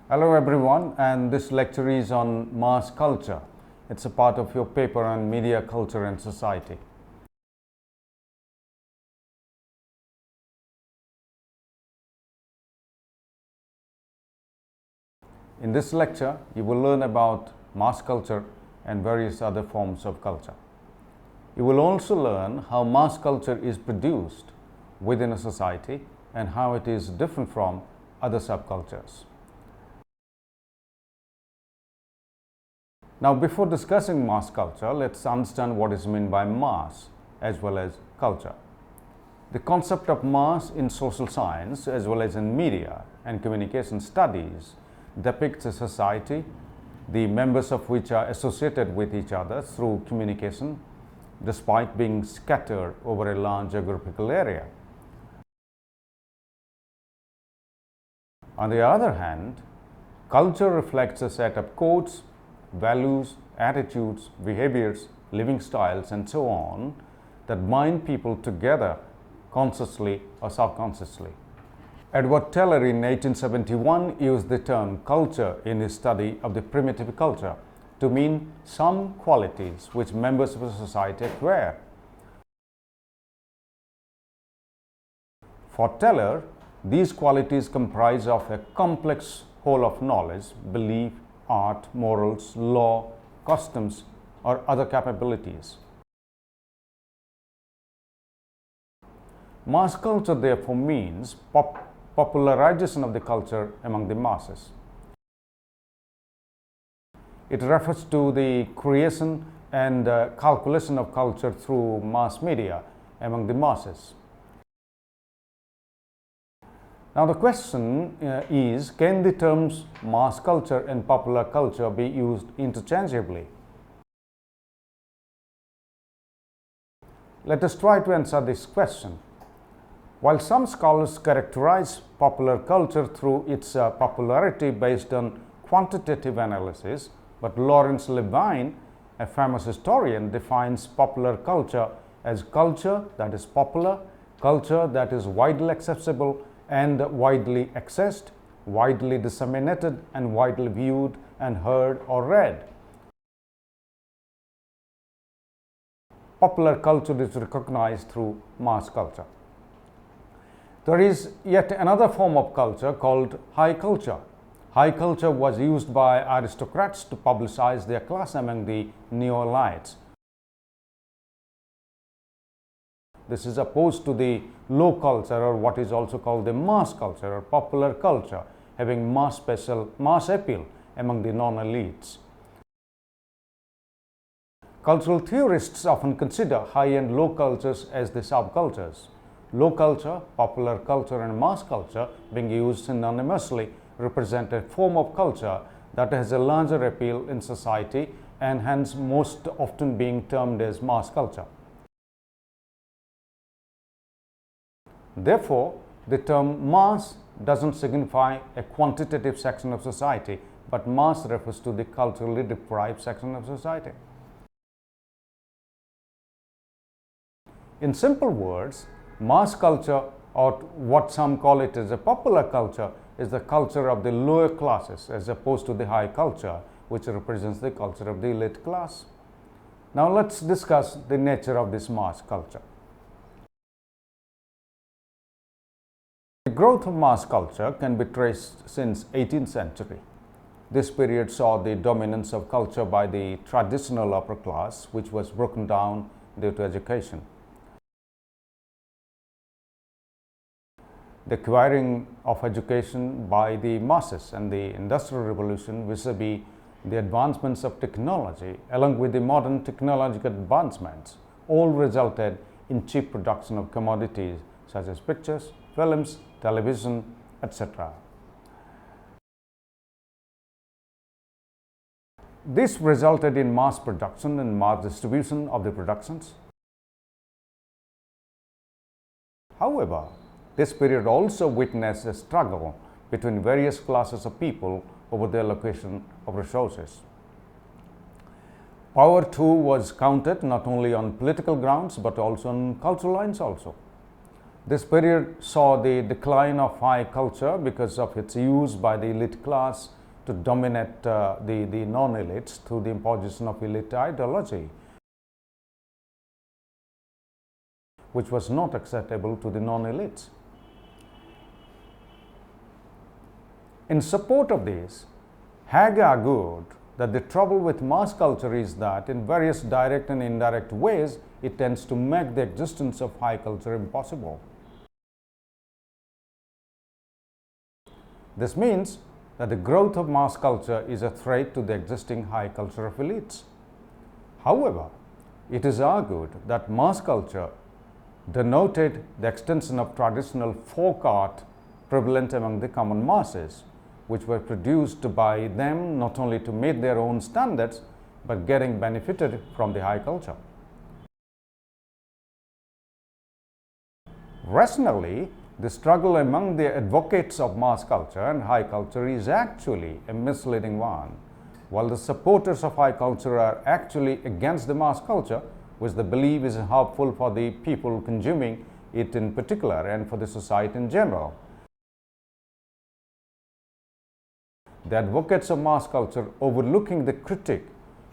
Hello everyone, and this lecture is on mass culture. It's a part of your paper on media, culture and society. In this lecture, you will learn about mass culture and various other forms of culture. You will also learn how mass culture is produced within a society and how it is different from other subcultures. Now, before discussing mass culture, let's understand what is meant by mass as well as culture. The concept of mass in social science as well as in media and communication studies depicts a society, the members of which are associated with each other through communication despite being scattered over a large geographical area. On the other hand, culture reflects a set of codes, values, attitudes, behaviors, living styles, and so on that bind people together consciously or subconsciously. Edward Teller in 1871 used the term culture in his study of the primitive culture to mean some qualities which members of a society acquire. For Teller, these qualities comprise of a complex whole of knowledge, belief, art, morals, law, customs, or other capabilities. Mass culture therefore means popularization of the culture among the masses. It refers to the creation and calculation of culture through mass media among the masses. Now the question is, can the terms mass culture and popular culture be used interchangeably? Let us try to answer this question. While some scholars characterize popular culture through its popularity based on quantitative analysis, but Lawrence Levine, a famous historian, defines popular culture as culture that is popular, culture that is widely accessible and widely accessed, widely disseminated, and widely viewed and heard or read. Popular culture is recognized through mass culture. There is yet another form of culture called high culture. High culture was used by aristocrats to publicize their class among the neo-elites. This is opposed to the low culture, or what is also called the mass culture or popular culture, having mass appeal among the non-elites. Cultural theorists often consider high and low cultures as the subcultures. Low culture, popular culture, and mass culture, being used synonymously, represent a form of culture that has a larger appeal in society and hence most often being termed as mass culture. Therefore, the term mass doesn't signify a quantitative section of society, but mass refers to the culturally deprived section of society. In simple words, mass culture, or what some call it as a popular culture, is the culture of the lower classes as opposed to the high culture, which represents the culture of the elite class. Now let's discuss the nature of this mass culture. The growth of mass culture can be traced since 18th century. This period saw the dominance of culture by the traditional upper class, which was broken down due to education. The acquiring of education by the masses and the Industrial Revolution vis-a-vis the advancements of technology, along with the modern technological advancements, all resulted in cheap production of commodities such as pictures, films, television, etc. This resulted in mass production and mass distribution of the productions. However, this period also witnessed a struggle between various classes of people over the allocation of resources. Power too was counted not only on political grounds but also on cultural lines also. This period saw the decline of high culture because of its use by the elite class to dominate the non-elites through the imposition of elite ideology, which was not acceptable to the non-elites. In support of this, Hague argued that the trouble with mass culture is that in various direct and indirect ways, it tends to make the existence of high culture impossible. This means that the growth of mass culture is a threat to the existing high culture of elites. However, it is argued that mass culture denoted the extension of traditional folk art prevalent among the common masses, which were produced by them not only to meet their own standards, but getting benefited from the high culture. Rationally, the struggle among the advocates of mass culture and high culture is actually a misleading one, while the supporters of high culture are actually against the mass culture, which they believe is harmful for the people consuming it in particular and for the society in general. The advocates of mass culture, overlooking the critic,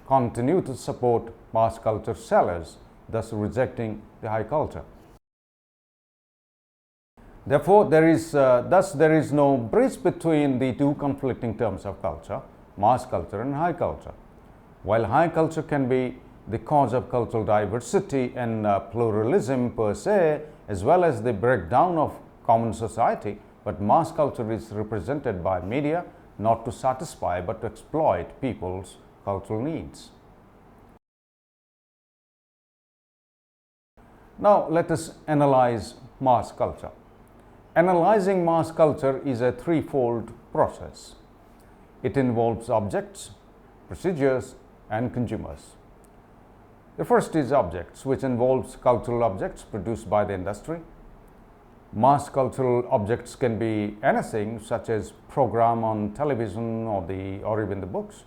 continue to support mass culture sellers, thus rejecting the high culture. Therefore, there is no bridge between the two conflicting terms of culture, mass culture and high culture. While high culture can be the cause of cultural diversity and pluralism per se, as well as the breakdown of common society, but mass culture is represented by media not to satisfy but to exploit people's cultural needs. Now, let us analyze mass culture. Analyzing mass culture is a threefold process. It involves objects, procedures, and consumers. The first is objects, which involves cultural objects produced by the industry. Mass cultural objects can be anything, such as program on television or even the books.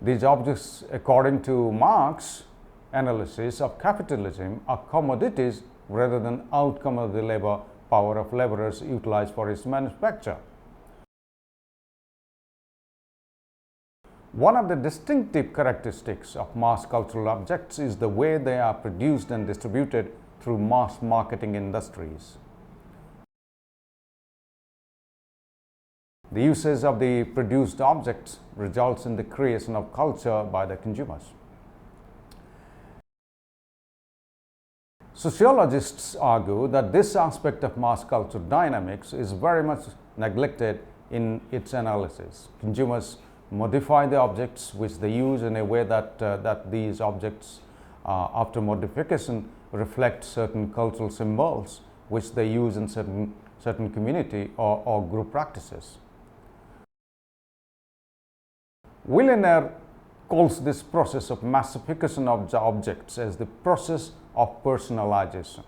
These objects, according to Marx analysis of capitalism, are commodities rather than outcome of the labor power of laborers utilized for its manufacture. One of the distinctive characteristics of mass cultural objects is the way they are produced and distributed through mass marketing industries. The usage of the produced objects results in the creation of culture by the consumers. Sociologists argue that this aspect of mass culture dynamics is very much neglected in its analysis. Consumers modify the objects which they use in a way that these objects, after modification, reflect certain cultural symbols which they use in certain community or group practices. Willener calls this process of massification of the objects as the process of personalization.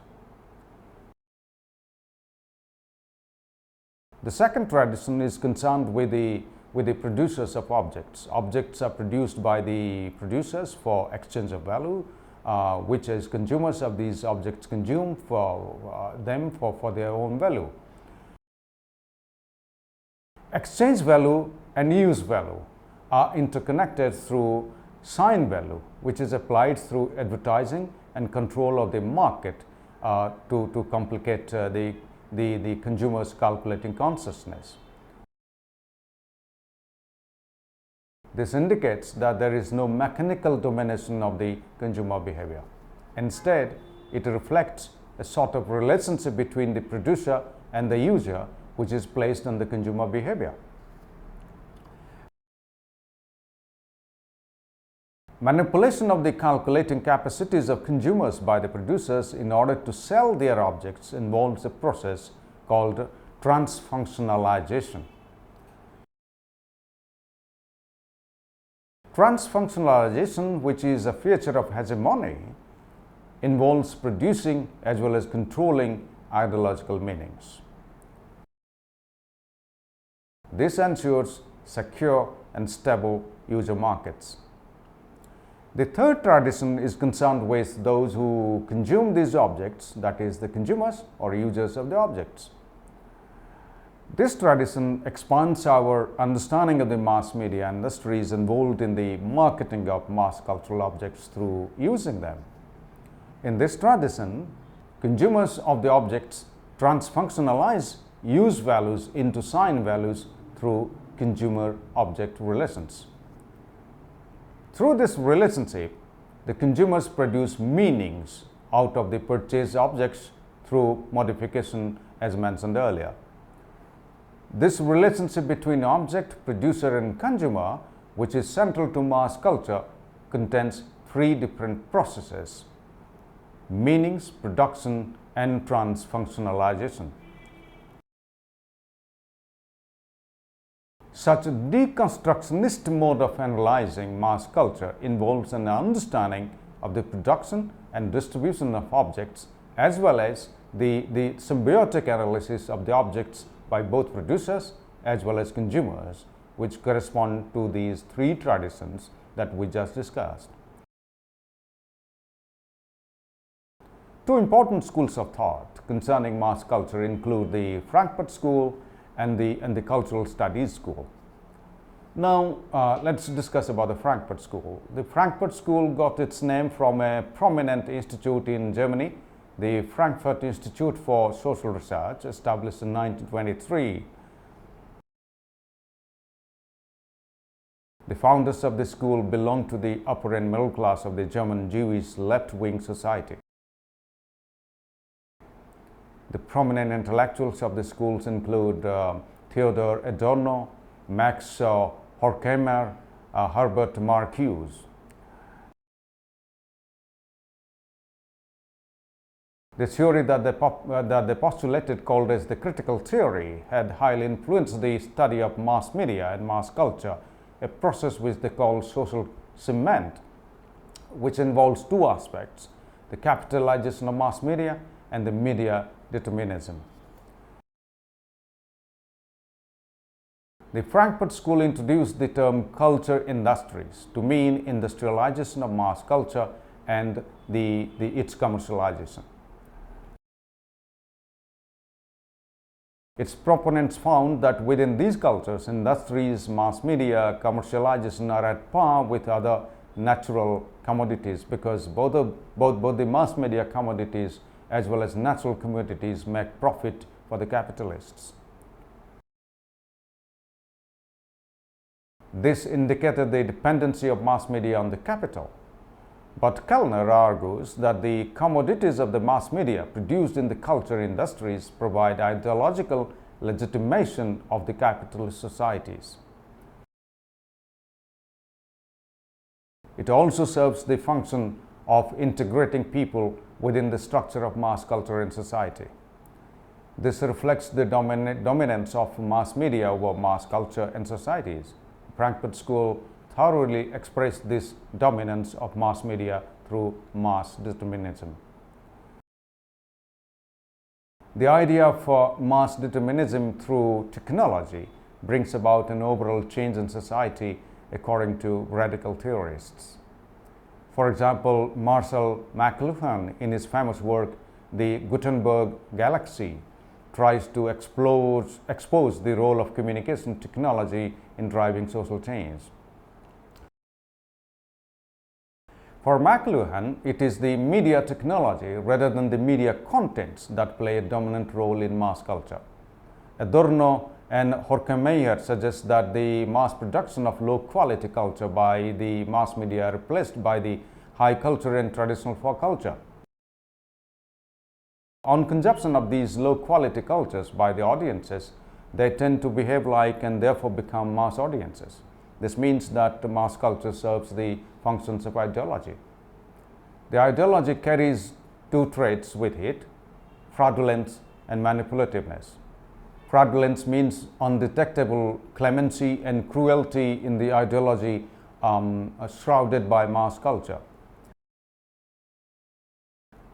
The second tradition is concerned with the producers of objects. Objects are produced by the producers for exchange of value, which as consumers of these objects consume for their own value. Exchange value and use value are interconnected through sign value, which is applied through advertising and control of the market to complicate the consumer's calculating consciousness. This indicates that there is no mechanical domination of the consumer behavior. Instead, it reflects a sort of relationship between the producer and the user, which is placed on the consumer behavior. Manipulation of the calculating capacities of consumers by the producers in order to sell their objects involves a process called transfunctionalization. Transfunctionalization, which is a feature of hegemony, involves producing as well as controlling ideological meanings. This ensures secure and stable user markets. The third tradition is concerned with those who consume these objects, that is, the consumers or users of the objects. This tradition expands our understanding of the mass media industries involved in the marketing of mass cultural objects through using them. In this tradition, consumers of the objects transfunctionalize use values into sign values through consumer-object relations. Through this relationship, the consumers produce meanings out of the purchased objects through modification, as mentioned earlier. This relationship between object, producer and consumer, which is central to mass culture, contains three different processes: meanings, production and transfunctionalization. Such a deconstructionist mode of analyzing mass culture involves an understanding of the production and distribution of objects, as well as the symbiotic analysis of the objects by both producers as well as consumers, which correspond to these three traditions that we just discussed. Two important schools of thought concerning mass culture include the Frankfurt School and the Cultural Studies School. Now, let's discuss about the Frankfurt School. The Frankfurt School got its name from a prominent institute in Germany, the Frankfurt Institute for Social Research, established in 1923. The founders of the school belonged to the upper and middle class of the German Jewish left-wing society. The prominent intellectuals of the schools include Theodor Adorno, Max Horkheimer, Herbert Marcuse. The theory that they postulated, called as the critical theory, had highly influenced the study of mass media and mass culture, a process which they call social cement, which involves two aspects: the capitalization of mass media and the media determinism. The Frankfurt School introduced the term culture industries to mean industrialization of mass culture and its commercialization. Its proponents found that within these cultures, industries, mass media, commercialization are at par with other natural commodities, because both the mass media commodities as well as natural commodities make profit for the capitalists. This indicated the dependency of mass media on the capital. But Kellner argues that the commodities of the mass media produced in the culture industries provide ideological legitimation of the capitalist societies. It also serves the function of integrating people within the structure of mass culture in society. This reflects the dominance of mass media over mass culture in societies. Frankfurt School thoroughly expressed this dominance of mass media through mass determinism. The idea of mass determinism through technology brings about an overall change in society, according to radical theorists. For example, Marshall McLuhan, in his famous work, The Gutenberg Galaxy, tries to expose the role of communication technology in driving social change. For McLuhan, it is the media technology rather than the media contents that play a dominant role in mass culture. Adorno and Horkheimer suggest that the mass production of low-quality culture by the mass media are replaced by the high culture and traditional folk culture. On consumption of these low-quality cultures by the audiences, they tend to behave like and therefore become mass audiences. This means that mass culture serves the functions of ideology. The ideology carries two traits with it: fraudulence and manipulativeness. Fraudulence means undetectable clemency and cruelty in the ideology shrouded by mass culture.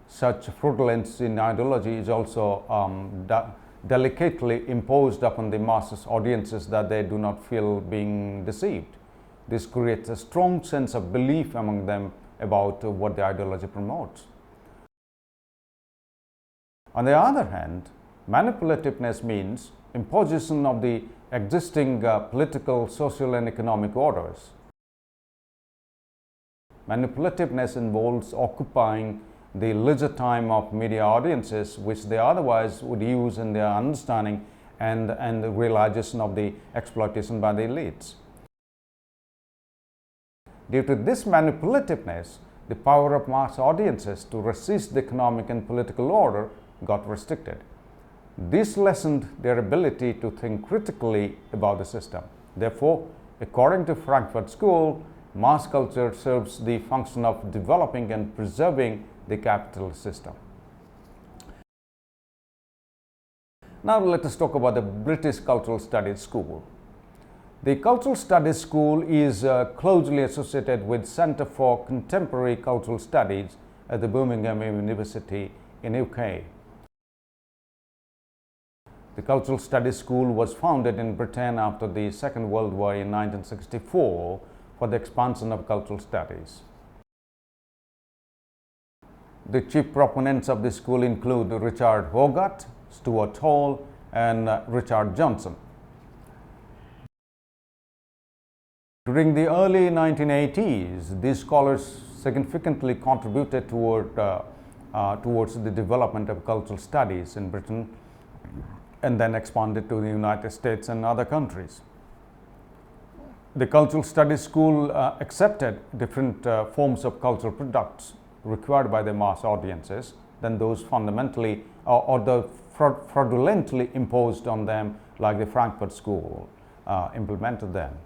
Such fraudulence in ideology is also delicately imposed upon the masses audiences, that they do not feel being deceived. This creates a strong sense of belief among them about what the ideology promotes. On the other hand, manipulativeness means imposition of the existing political, social and economic orders. Manipulativeness involves occupying the leisure time of media audiences which they otherwise would use in their understanding and the realization of the exploitation by the elites. Due to this manipulativeness, the power of mass audiences to resist the economic and political order got restricted. This lessened their ability to think critically about the system. Therefore, according to Frankfurt School, mass culture serves the function of developing and preserving the capitalist system. Now let us talk about the British Cultural Studies School. The Cultural Studies School is closely associated with Centre for Contemporary Cultural Studies at the Birmingham University in UK. The Cultural Studies School was founded in Britain after the Second World War in 1964 for the expansion of cultural studies. The chief proponents of the school include Richard Hogarth, Stuart Hall and Richard Johnson. During the early 1980s, these scholars significantly contributed towards the development of cultural studies in Britain and then expanded to the United States and other countries. The Cultural Studies School accepted different forms of cultural products required by the mass audiences than those fundamentally or the fraudulently imposed on them like the Frankfurt School implemented them.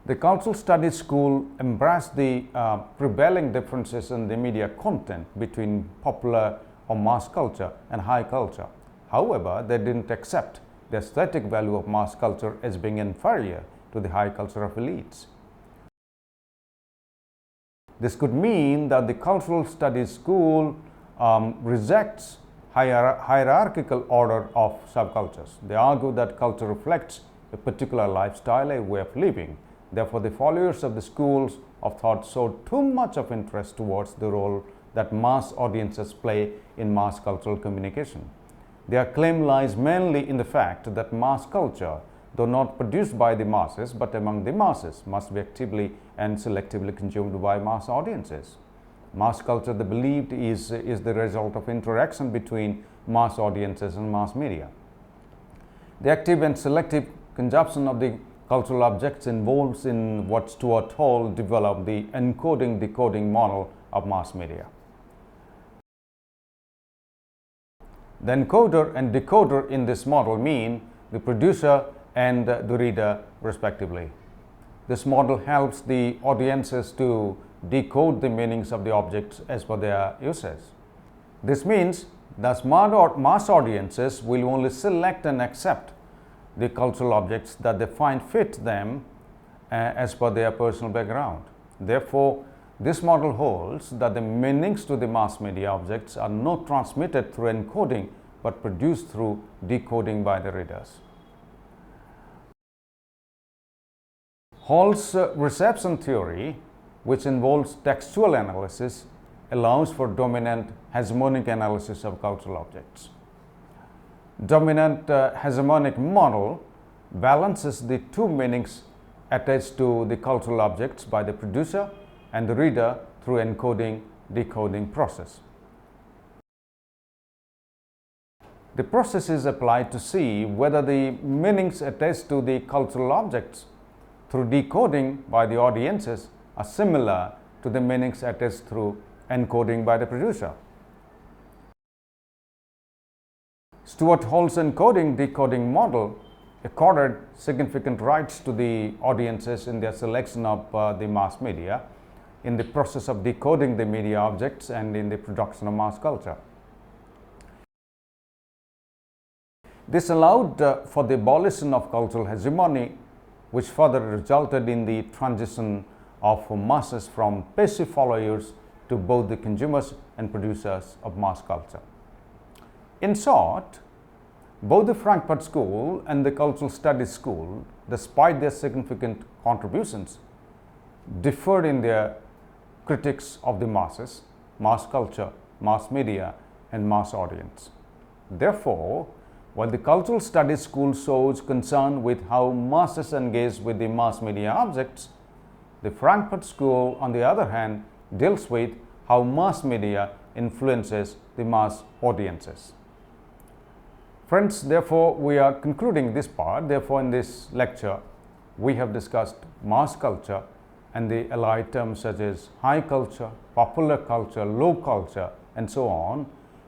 The Cultural Studies School embraced the prevailing differences in the media content between popular or mass culture and high culture. However, they didn't accept the aesthetic value of mass culture as being inferior to the high culture of elites. This could mean that the Cultural Studies School rejects hierarchical order of subcultures. They argue that culture reflects a particular lifestyle, a way of living. Therefore, the followers of the schools of thought showed too much of interest towards the role that mass audiences play in mass cultural communication. Their claim lies mainly in the fact that mass culture, though not produced by the masses but among the masses, must be actively and selectively consumed by mass audiences. Mass culture, they believed, is the result of interaction between mass audiences and mass media. The active and selective consumption of the cultural objects involves in what Stuart Hall developed the encoding-decoding model of mass media. The encoder and decoder in this model mean the producer and the reader respectively. This model helps the audiences to decode the meanings of the objects as per their uses. This means that mass audiences will only select and accept the cultural objects that they find fit them as per their personal background. Therefore, this model holds that the meanings to the mass media objects are not transmitted through encoding but produced through decoding by the readers. Hall's reception theory, which involves textual analysis, allows for dominant hegemonic analysis of cultural objects. Dominant hegemonic model balances the two meanings attached to the cultural objects by the producer and the reader through encoding-decoding process. The process is applied to see whether the meanings attached to the cultural objects through decoding by the audiences are similar to the meanings attached through encoding by the producer. Stuart Hall's encoding-decoding model accorded significant rights to the audiences in their selection of the mass media, in the process of decoding the media objects and in the production of mass culture. This allowed for the abolition of cultural hegemony, which further resulted in the transition of masses from passive followers to both the consumers and producers of mass culture. In short, both the Frankfurt School and the Cultural Studies School, despite their significant contributions, differed in their critiques of the masses, mass culture, mass media, and mass audience. Therefore, while the cultural studies school shows concern with how masses engage with the mass media objects, the Frankfurt School, on the other hand, deals with how mass media influences the mass audiences. Friends, therefore, we are concluding this part. Therefore, in this lecture, we have discussed mass culture and the allied terms such as high culture, popular culture, low culture, and so on,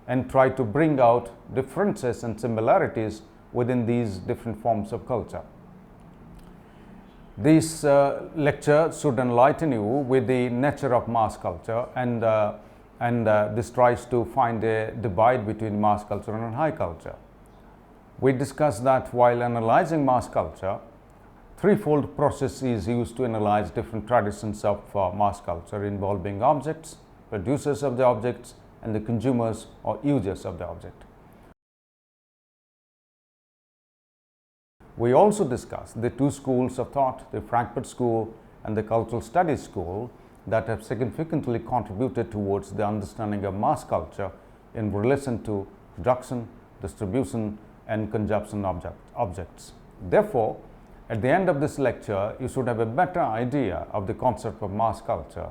and try to bring out differences and similarities within these different forms of culture. This lecture should enlighten you with the nature of mass culture, and this tries to find a divide between mass culture and high culture. We discussed that while analyzing mass culture, threefold process is used to analyze different traditions of mass culture involving objects, producers of the objects, and the consumers or users of the object. We also discussed the two schools of thought, the Frankfurt School and the Cultural Studies School, that have significantly contributed towards the understanding of mass culture in relation to production, distribution, and consumption objects. Therefore, at the end of this lecture, you should have a better idea of the concept of mass culture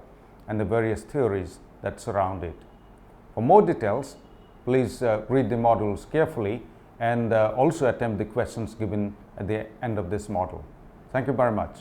and the various theories that surround it. For more details, please read the modules carefully and also attempt the questions given at the end of this module. Thank you very much.